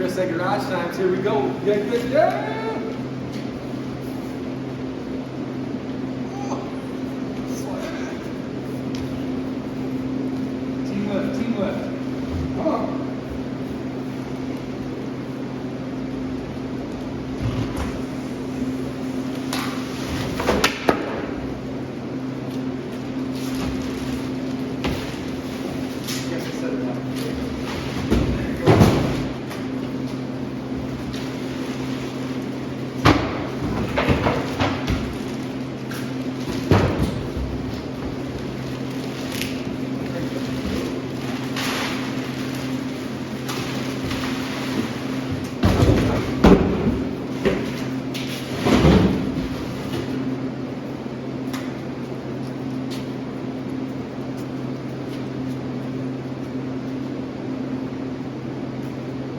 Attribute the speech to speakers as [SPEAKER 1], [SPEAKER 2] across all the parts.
[SPEAKER 1] Chris at Garage Times. Here we go. Get good. Yeah. Team lift. Come on.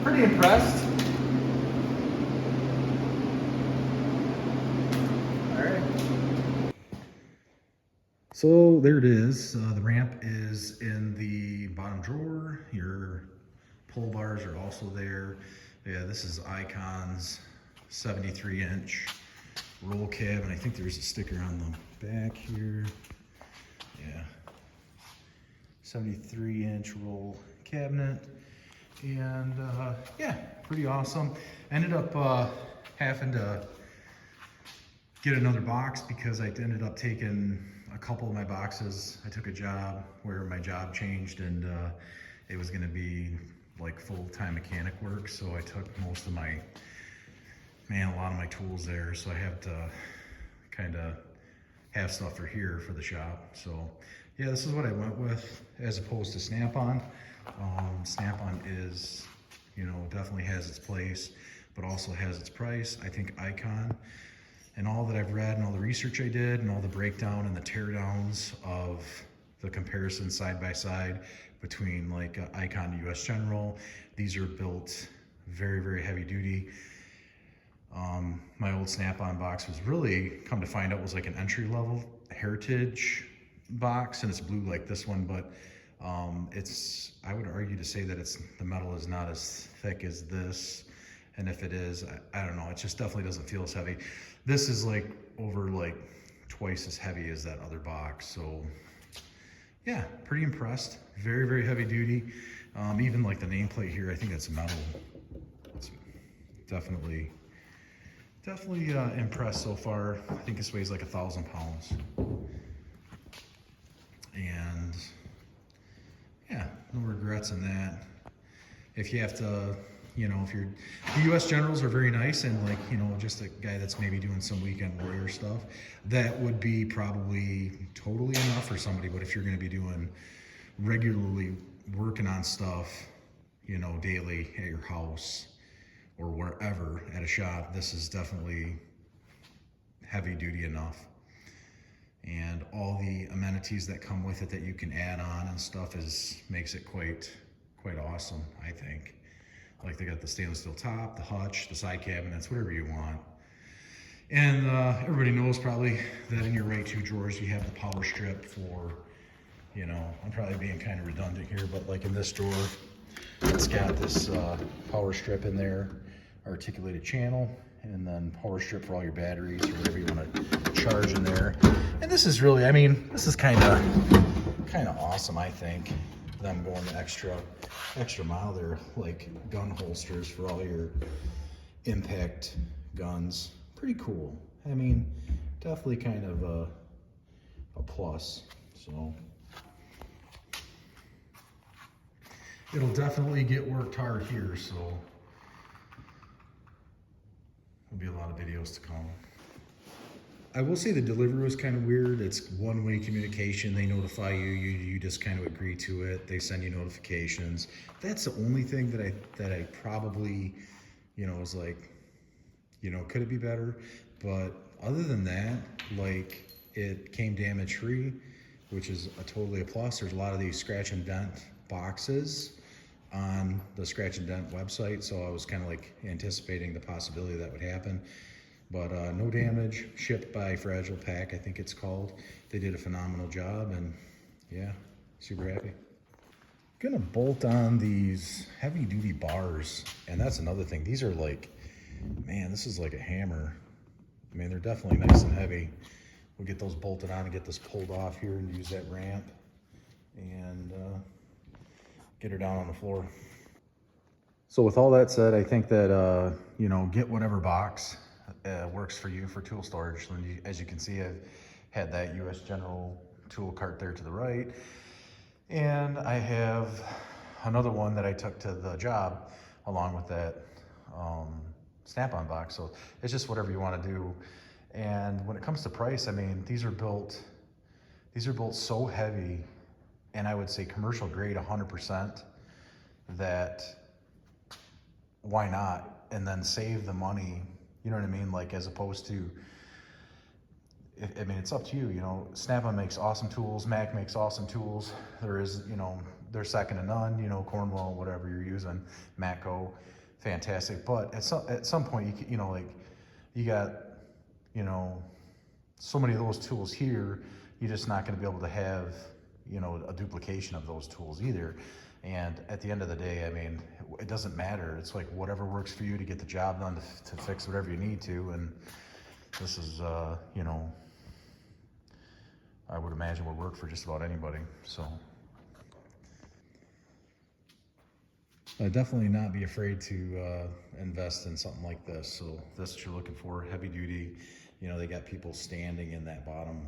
[SPEAKER 1] Pretty impressed. All right. So there it is. The ramp is in the bottom drawer. Your pull bars are also there. Yeah, this is Icon's 73-inch roll cab, and I think there's a sticker on the back here. Yeah, 73-inch roll cabinet. And yeah, pretty awesome. Ended up having to get another box because I ended up taking a couple of my boxes. I took a job where my job changed, and it was gonna be like full-time mechanic work. So I took most of my, a lot of my tools there. So I have to kind of have stuff for here for the shop. So yeah, this is what I went with as opposed to Snap-on. Snap-on is, definitely has its place, but also has its price. I think Icon, and all that I've read and all the research I did and all the breakdown and the teardowns of the comparison side by side between like Icon and US General, these are built very, very heavy duty. My old Snap-on box was really, come to find out, was like an entry level Heritage box, and it's blue like this one, but I would argue to say that the metal is not as thick as this, and if it is, I don't know, it just definitely doesn't feel as heavy. This is like over like twice as heavy as that other box. So yeah, pretty impressed. Very, very heavy duty. Even like the nameplate here, I think that's metal. It's definitely impressed so far. I think this weighs like 1,000 pounds. And yeah, no regrets in that. If you have to, the US Generals are very nice, and like, just a guy that's maybe doing some weekend warrior stuff, that would be probably totally enough for somebody. But if you're going to be doing regularly working on stuff, daily at your house or wherever at a shop, this is definitely heavy duty enough. And all the amenities that come with it that you can add on and stuff makes it quite awesome, I think. Like they got the stainless steel top, the hutch, the side cabinets, whatever you want. And everybody knows probably that in your right two drawers you have the power strip for, I'm probably being kind of redundant here, but like in this drawer, it's got this power strip in there, articulated channel, and then power strip for all your batteries or whatever you want to charge in there. And this is really, this is kind of awesome, I think. Them going the extra mile there, like gun holsters for all your impact guns. Pretty cool. Definitely kind of a plus. So it'll definitely get worked hard here, so there'll be a lot of videos to come. I will say the delivery was kind of weird. It's one-way communication. They notify you, you just kind of agree to it. They send you notifications. That's the only thing that I probably, was like, could it be better? But other than that, like, it came damage-free, which is totally a plus. There's a lot of these scratch and dent boxes on the Scratch and Dent website, so I was kind of like anticipating the possibility that would happen. But no damage, shipped by Fragile Pack, I think it's called. They did a phenomenal job, and yeah, super happy. gonna bolt on these heavy duty bars, and that's another thing. These are like, man, this is like a hammer. I mean, they're definitely nice and heavy. We'll get those bolted on and get this pulled off here and use that ramp and get her down on the floor. So with all that said, I think that, you know, get whatever box works for you for tool storage. As you can see, I've had that US General tool cart there to the right. And I have another one that I took to the job along with that Snap-on box. So it's just whatever you want to do. And when it comes to price, I mean, these are built so heavy, and I would say commercial grade 100%, that why not? And then save the money, you know what I mean? Like, as opposed to, I mean, it's up to you, you know. Snap-on makes awesome tools, Mac makes awesome tools. There is, you know, they're second to none, you know, Cornwell, whatever you're using, Matco, fantastic. But at some point, you know, like, you got, you know, so many of those tools here, you're just not going to be able to have, you know, a duplication of those tools either. And at the end of the day, I mean, it doesn't matter. It's like whatever works for you to get the job done, to fix whatever you need to. And this is, you know, I would imagine would work for just about anybody. So I'd definitely not be afraid to invest in something like this. So that's what you're looking for, heavy duty. You know, they got people standing in that bottom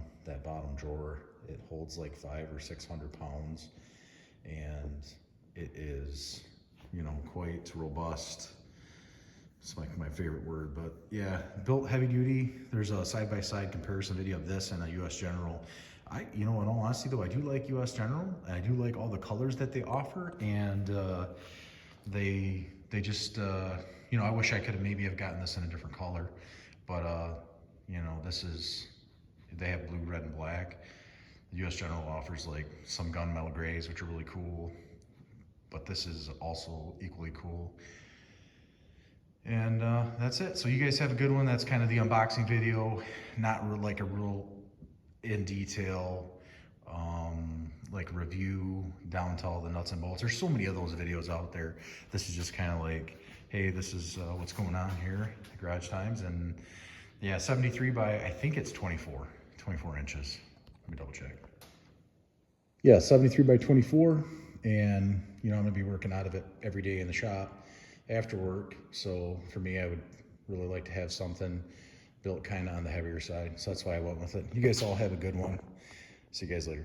[SPEAKER 1] drawer. It holds like 500 or 600 pounds, and it is, you know, quite robust. It's like my favorite word, but yeah, built heavy duty. There's a side-by-side comparison video of this and a US General. You know, in all honesty though, I do like US General, and I do like all the colors that they offer, and they just, you know, I wish I could have maybe have gotten this in a different color, but you know, they have blue, red, and black. The US General offers like some gunmetal grays, which are really cool, but this is also equally cool. And that's it. So you guys have a good one. That's kind of the unboxing video, not like a real in detail like review down to all the nuts and bolts. There's so many of those videos out there. This is just kind of like, hey, this is what's going on here at Garage Times. And yeah, 73 by, I think it's 24 inches. Let me double check. Yeah, 73 by 24. And you know, I'm gonna be working out of it every day in the shop after work. So for me, I would really like to have something built kind of on the heavier side. So that's why I went with it. You guys all have a good one. See you guys later.